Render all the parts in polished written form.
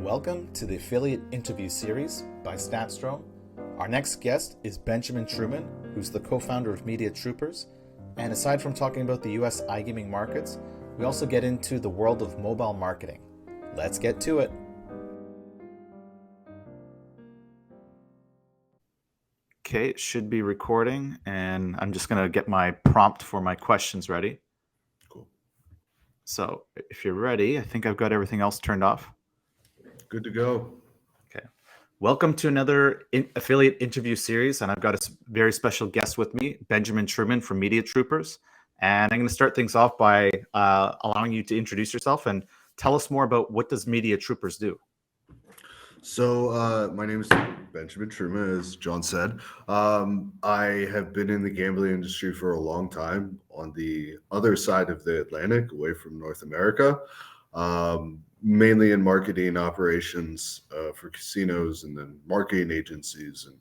Welcome to the affiliate interview series by StatStrome. Our next guest is Benjamin Truman, who's the co-founder of MediaTroopers. And aside from talking about the US iGaming markets, we also get into the world of mobile marketing. Let's get to it. Okay, it should be recording, and I'm just going to get my prompt for my questions ready. Cool. So if you're ready, I think I've got everything else turned off. Good to go. Okay. Welcome to another affiliate interview series, and I've got a very special guest with me, Benjamin Truman from MediaTroopers. And I'm going to start things off by allowing you to introduce yourself and tell us more about what does MediaTroopers do. So my name is Benjamin Truman, as John said. I have been in the gambling industry for a long time on the other side of the Atlantic, away from North America, mainly in marketing operations for casinos and then marketing agencies. And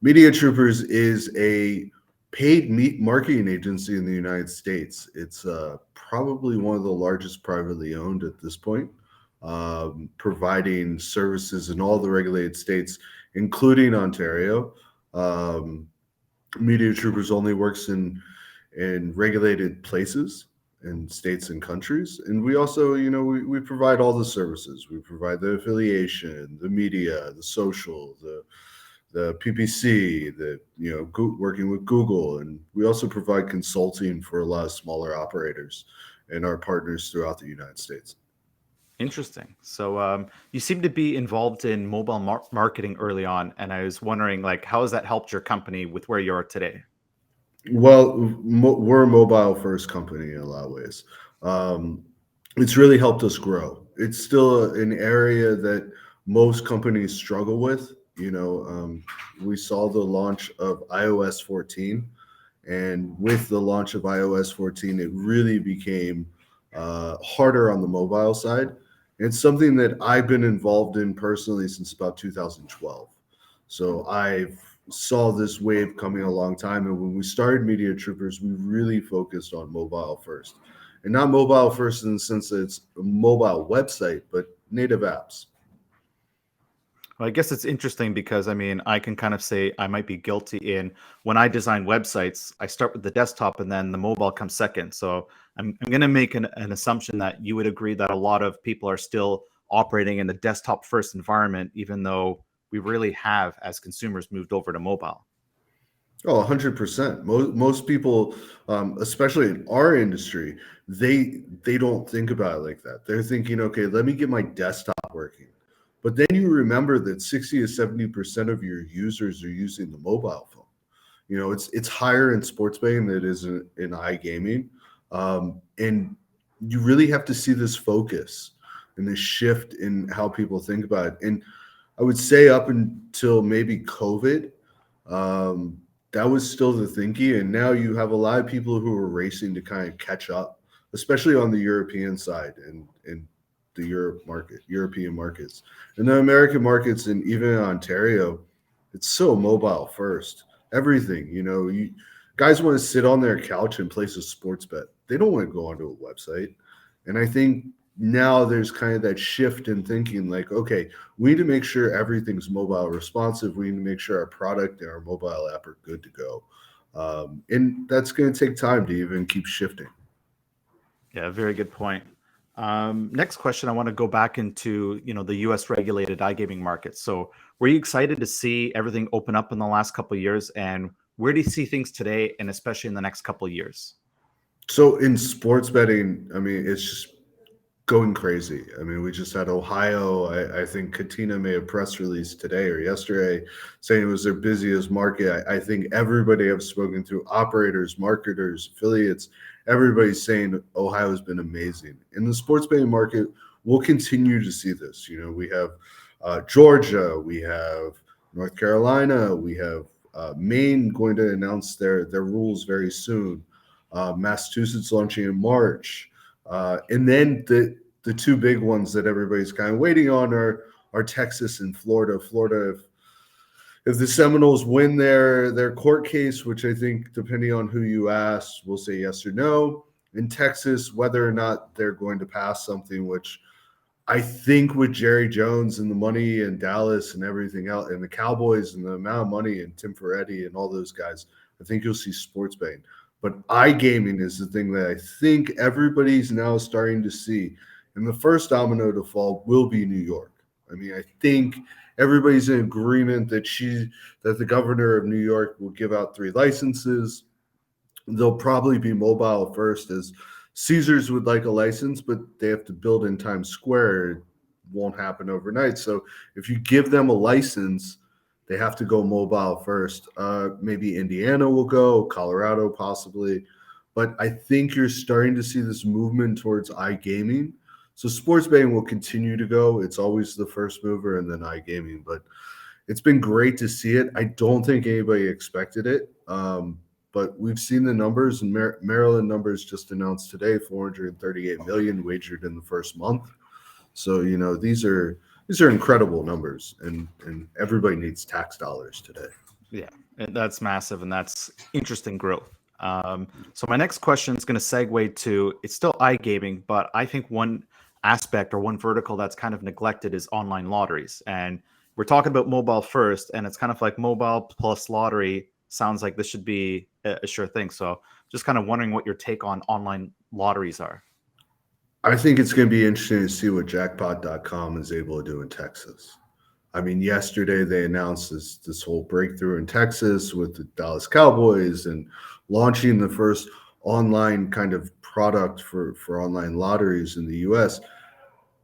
MediaTroopers is a paid marketing agency in the United States. It's probably one of the largest privately owned at this point. Providing services in all the regulated states, including Ontario. MediaTroopers only works in regulated places in states and countries, and we also, we provide all the services. We provide the affiliation, the media, the social, the PPC, working with Google, and we also provide consulting for a lot of smaller operators and our partners throughout the United States. Interesting. So you seem to be involved in mobile marketing early on, and I was wondering, how has that helped your company with where you are today? Well, we're a mobile-first company in a lot of ways. It's really helped us grow. It's still an area that most companies struggle with. We saw the launch of iOS 14, and with the launch of iOS 14, it really became harder on the mobile side. It's something that I've been involved in personally since about 2012. So I saw this wave coming a long time. And when we started MediaTroopers, we really focused on mobile first. And not mobile first in the sense that it's a mobile website, but native apps. Well, I guess it's interesting because, I can kind of say I might be guilty in when I design websites, I start with the desktop and then the mobile comes second. So I'm going to make an assumption that you would agree that a lot of people are still operating in the desktop first environment, even though we really have, as consumers, moved over to mobile. Oh, 100%. Most people, especially in our industry, they don't think about it like that. They're thinking, okay, let me get my desktop working. But then you remember that 60 to 70% of your users are using the mobile phone. It's higher in sports betting than it is in iGaming. And you really have to see this focus and this shift in how people think about it. And I would say up until maybe COVID, that was still the thinking. And now you have a lot of people who are racing to kind of catch up, especially on the European side and the European markets. And the American markets, and even in Ontario, it's so mobile first. Everything, guys want to sit on their couch and place a sports bet. They don't want to go onto a website. And I think now there's kind of that shift in thinking okay, we need to make sure everything's mobile responsive. We need to make sure our product and our mobile app are good to go. And that's going to take time to even keep shifting. Yeah, very good point. Next question, I want to go back into, the US regulated iGaming market. So were you excited to see everything open up in the last couple of years? And where do you see things today, and especially in the next couple of years? So in sports betting, it's just going crazy. We just had Ohio. I think Katina made a press release today or yesterday saying it was their busiest market. I think everybody I've spoken to, operators, marketers, affiliates, everybody's saying Ohio has been amazing. In the sports betting market, we'll continue to see this. We have Georgia, we have North Carolina, we have Maine going to announce their rules very soon. Massachusetts launching in March. And then the two big ones that everybody's kind of waiting on are Texas and Florida. Florida, if the Seminoles win their court case, which I think, depending on who you ask, will say yes or no. In Texas, whether or not they're going to pass something, which I think with Jerry Jones and the money in Dallas and everything else, and the Cowboys and the amount of money and Tim Ferretti and all those guys, I think you'll see sports betting. But iGaming is the thing that I think everybody's now starting to see. And the first domino to fall will be New York. I mean, I think everybody's in agreement that the governor of New York will give out 3 licenses. They'll probably be mobile first, as Caesars would like a license, but they have to build in Times Square. It won't happen overnight. So if you give them a license, they have to go mobile first. Maybe Indiana will go, Colorado possibly. But I think you're starting to see this movement towards iGaming. So sports betting will continue to go. It's always the first mover and then iGaming. But it's been great to see it. I don't think anybody expected it. But we've seen the numbers, and Maryland numbers just announced today, 438 million wagered in the first month. So, these are incredible numbers, and everybody needs tax dollars today. Yeah, that's massive, and that's interesting growth. So my next question is going to segue to, it's still iGaming, but I think one aspect or one vertical that's kind of neglected is online lotteries. And we're talking about mobile first, and it's kind of like mobile plus lottery sounds like this should be a sure thing. So just kind of wondering what your take on online lotteries are. I think it's going to be interesting to see what jackpot.com is able to do in Texas. I mean, yesterday they announced this whole breakthrough in Texas with the Dallas Cowboys and launching the first online kind of product for online lotteries in the US.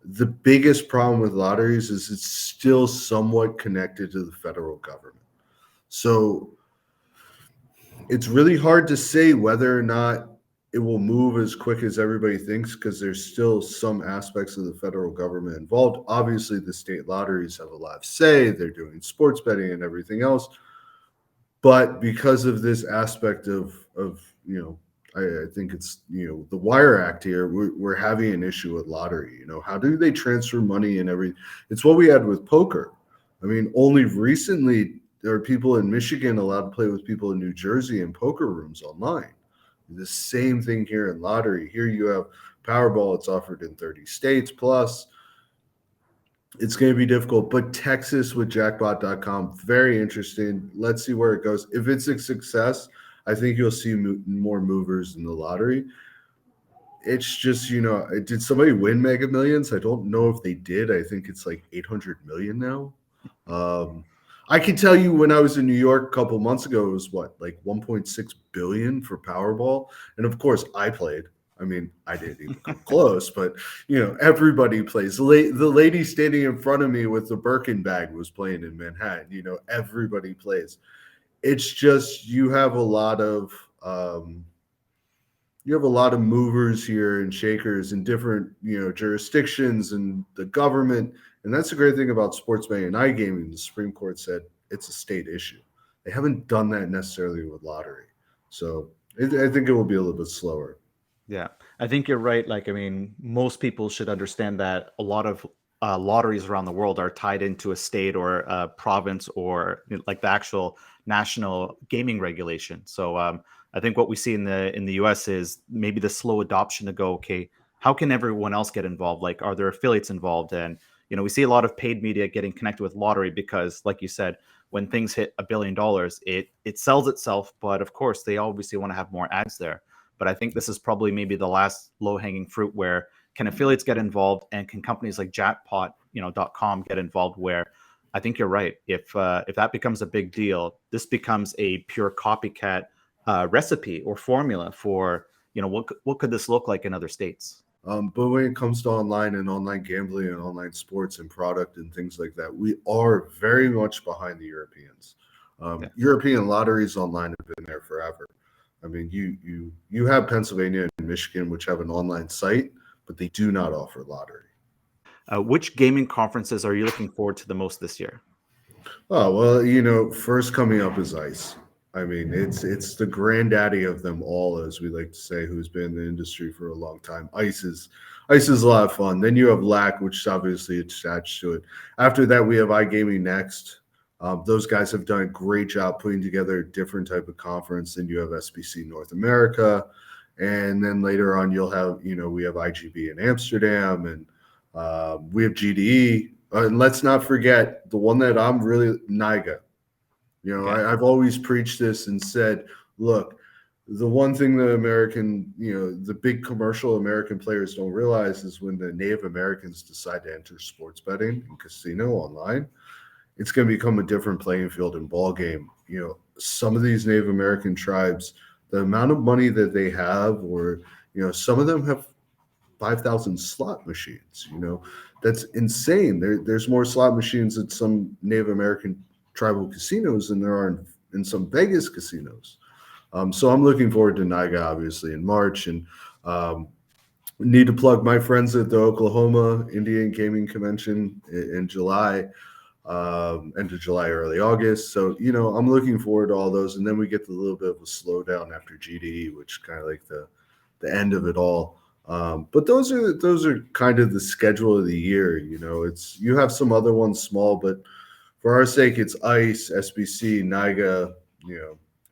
The biggest problem with lotteries is it's still somewhat connected to the federal government. So it's really hard to say whether or not it will move as quick as everybody thinks, because there's still some aspects of the federal government involved. Obviously, the state lotteries have a lot of say. They're doing sports betting and everything else. But because of this aspect of I think it's, the Wire Act here, we're having an issue with lottery. How do they transfer money and everything? It's what we had with poker. I mean, only recently there are people in Michigan allowed to play with people in New Jersey in poker rooms online. The same thing here in lottery. Here you have Powerball. It's offered in 30 states plus. It's going to be difficult, but Texas with jackpot.com, very interesting. Let's see where it goes. If it's a success, I think you'll see more movers in the lottery. It's just, did somebody win Mega Millions? I don't know if they did. I think it's like 800 million now. I can tell you, when I was in New York a couple months ago, it was like 1.6 billion for Powerball. And of course I played. I mean, I didn't even come close, but everybody plays. The lady standing in front of me with the Birkin bag was playing in Manhattan. Everybody plays. It's just, you have a lot of movers here and shakers in different jurisdictions and the government. And that's the great thing about sports betting and iGaming. The Supreme Court said it's a state issue. They haven't done that necessarily with lottery. So I think it will be a little bit slower. Yeah, I think you're right. Like, I mean, most people should understand that a lot of lotteries around the world are tied into a state or a province, or like the actual national gaming regulation. So I think what we see in the US is maybe the slow adoption to go, okay, how can everyone else get involved? Like, are there affiliates involved? And we see a lot of paid media getting connected with lottery because, like you said, when things hit $1 billion, it sells itself. But of course, they obviously want to have more ads there. But I think this is probably maybe the last low-hanging fruit, where can affiliates get involved, and can companies like jackpot.com get involved, where I think you're right. If that becomes a big deal, this becomes a pure copycat recipe or formula for, what could this look like in other states? But when it comes to online and online gambling and online sports and product and things like that, we are very much behind the Europeans. European lotteries online have been there forever. I mean, you have Pennsylvania and Michigan, which have an online site, but they do not offer lottery. Which gaming conferences are you looking forward to the most this year? Oh, well, first coming up is ICE. I mean, it's the granddaddy of them all, as we like to say, who's been in the industry for a long time. ICE is a lot of fun. Then you have LAC, which is obviously attached to it. After that, we have iGaming Next. Those guys have done a great job putting together a different type of conference. Then you have SBC North America, and then later on you'll have, we have IGB in Amsterdam, and We have GDE, and let's not forget the one that I'm really NIGA. You know, Okay. I've always preached this and said, look, the one thing that the big commercial American players don't realize is when the Native Americans decide to enter sports betting and casino online, it's going to become a different playing field and ball game. You know, some of these Native American tribes, the amount of money that they have, or some of them have 5,000 slot machines. That's insane. There's more slot machines at some Native American tribal casinos than there are in some Vegas casinos. So I'm looking forward to NIGA, obviously, in March. And need to plug my friends at the Oklahoma Indian Gaming Convention in July, end of July, early August. So, I'm looking forward to all those. And then we get a little bit of a slowdown after GDE, which kind of like the end of it all. But those are kind of the schedule of the year. You have some other ones small, but for our sake, it's ICE, SBC, NIGA,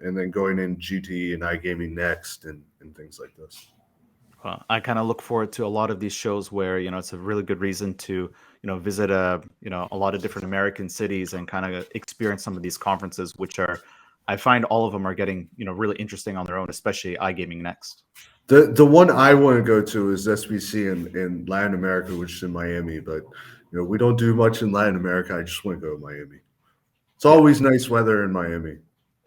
and then going in GT and iGaming next, and things like this. I kind of look forward to a lot of these shows where it's a really good reason to visit a lot of different American cities and kind of experience some of these conferences, which are, I find all of them are getting really interesting on their own, especially iGaming Next. The one I want to go to is SBC in Latin America, which is in Miami. But we don't do much in Latin America. I just want to go to Miami. It's Yeah, always nice weather in Miami.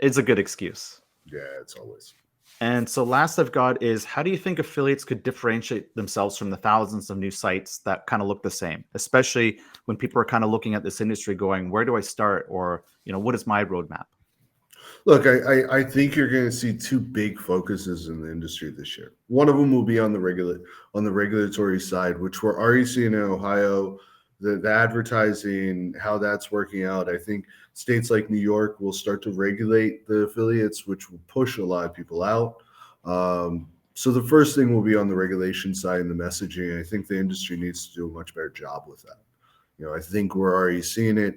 it's a good excuse. Yeah, it's always. And so last I've got is, how do you think affiliates could differentiate themselves from the thousands of new sites that kind of look the same, especially when people are kind of looking at this industry going, where do I start? Or, what is my roadmap? Look, I think you're going to see two big focuses in the industry this year. One of them will be on the regulatory side, which we're already seeing in Ohio. The advertising, how that's working out. I think states like New York will start to regulate the affiliates, which will push a lot of people out. So the first thing will be on the regulation side and the messaging. I think the industry needs to do a much better job with that. I think we're already seeing it.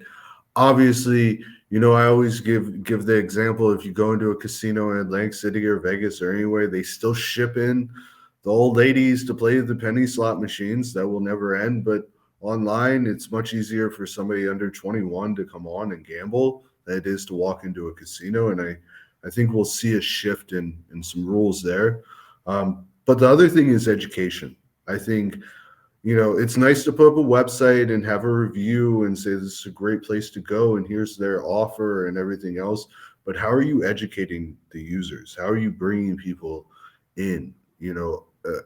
Obviously, I always give the example, if you go into a casino in Atlantic City or Vegas or anywhere, they still ship in the old ladies to play the penny slot machines. That will never end. But online, it's much easier for somebody under 21 to come on and gamble than it is to walk into a casino. And I think we'll see a shift in some rules there. But the other thing is education. I think it's nice to put up a website and have a review and say this is a great place to go and here's their offer and everything else. But how are you educating the users? How are you bringing people in?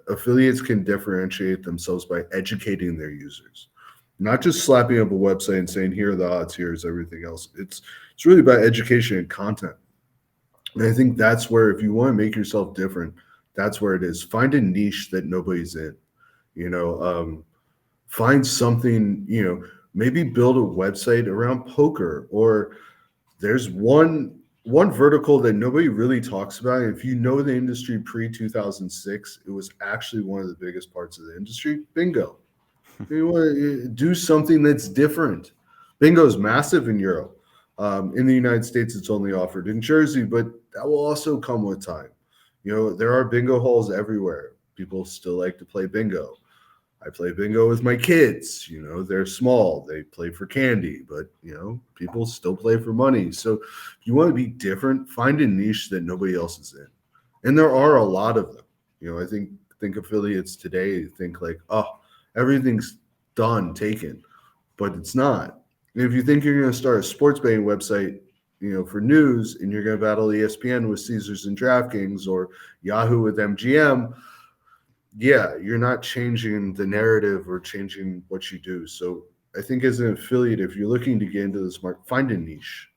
Affiliates can differentiate themselves by educating their users, not just slapping up a website and saying, here are the odds, here's everything else. It's really about education and content. And I think that's where, if you want to make yourself different, that's where it is. Find a niche that nobody's in. Find something, maybe build a website around poker, or there's one vertical that nobody really talks about. If you know the industry pre-2006, it was actually one of the biggest parts of the industry. Bingo. You want to do something that's different. Bingo is massive in Europe. In the United States, it's only offered in Jersey, but that will also come with time. There are bingo halls everywhere. People still like to play bingo. I play bingo with my kids. They're small. They play for candy, but people still play for money. So if you want to be different, find a niche that nobody else is in. And there are a lot of them. I think affiliates today think like, oh, everything's done, taken, but it's not. And if you think you're going to start a sports betting website, for news, and you're going to battle ESPN with Caesars and DraftKings, or Yahoo with MGM, yeah, you're not changing the narrative or changing what you do. So I think as an affiliate, if you're looking to get into this market, find a niche.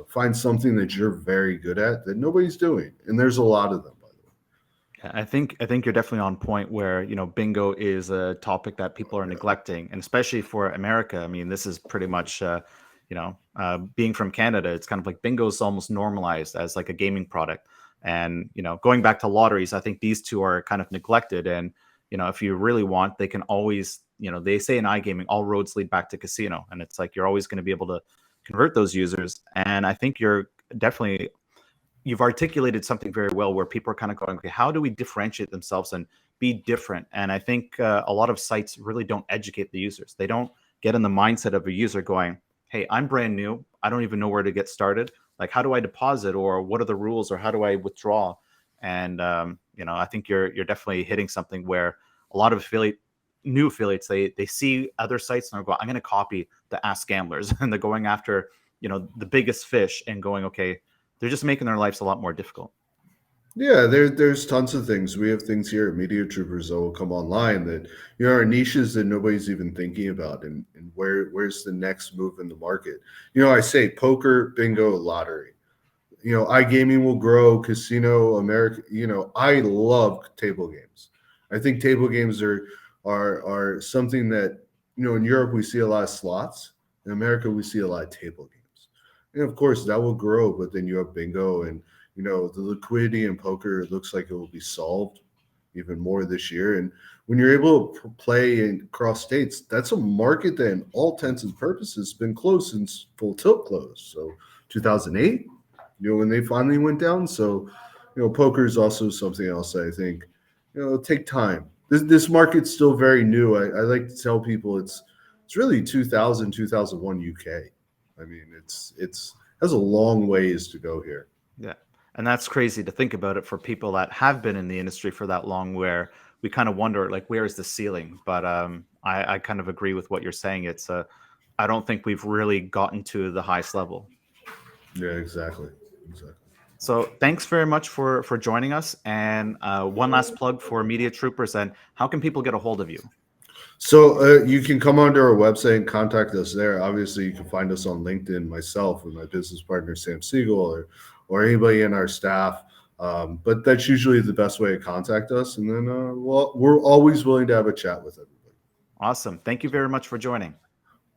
Find something that you're very good at that nobody's doing, and there's a lot of them, by the way. I think you're definitely on point where, bingo is a topic that people are neglecting, and especially for America. I mean, this is pretty much, being from Canada, it's kind of like bingo is almost normalized as like a gaming product. And, going back to lotteries, I think these two are kind of neglected. And, if you really want, they can always, they say in iGaming, all roads lead back to casino. And it's like, you're always going to be able to convert those users. And I think you're definitely you've articulated something very well where people are kind of going, okay, how do we differentiate themselves and be different? And I think a lot of sites really don't educate the users. They don't get in the mindset of a user going, hey, I'm brand new. I don't even know where to get started. Like, how do I deposit, or what are the rules, or how do I withdraw? And I think you're definitely hitting something where a lot of new affiliates, they see other sites and they're going, I'm going to copy the Ask Gamblers, and they're going after the biggest fish and going, okay, they're just making their lives a lot more difficult. Yeah, there's tons of things. We have things here at MediaTroopers that will come online that are niches that nobody's even thinking about, and where's the next move in the market. I say poker, bingo, lottery. iGaming will grow, casino, America. I love table games. I think table games are something that in Europe we see a lot of slots. In America we see a lot of table games, and of course that will grow. But then you have bingo, and the liquidity in poker looks like it will be solved even more this year. And when you're able to play in across states, that's a market that, in all intents and purposes, has been closed since full tilt closed. So 2008. When they finally went down. So, poker is also something else that I think, it'll take time. This market's still very new. I like to tell people it's really 2000, 2001 UK. I mean, it's has a long ways to go here. Yeah. And that's crazy to think about it for people that have been in the industry for that long, where we kind of wonder, like, where is the ceiling? But I kind of agree with what you're saying. I don't think we've really gotten to the highest level. Yeah, exactly. So thanks very much for joining us. And one last plug for MediaTroopers, and how can people get a hold of you? So you can come onto our website and contact us there. Obviously, you can find us on LinkedIn, myself and my business partner, Sam Siegel, or anybody in our staff. But that's usually the best way to contact us. And then we're always willing to have a chat with everybody. Awesome. Thank you very much for joining.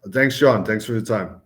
Thanks, John. Thanks for the time.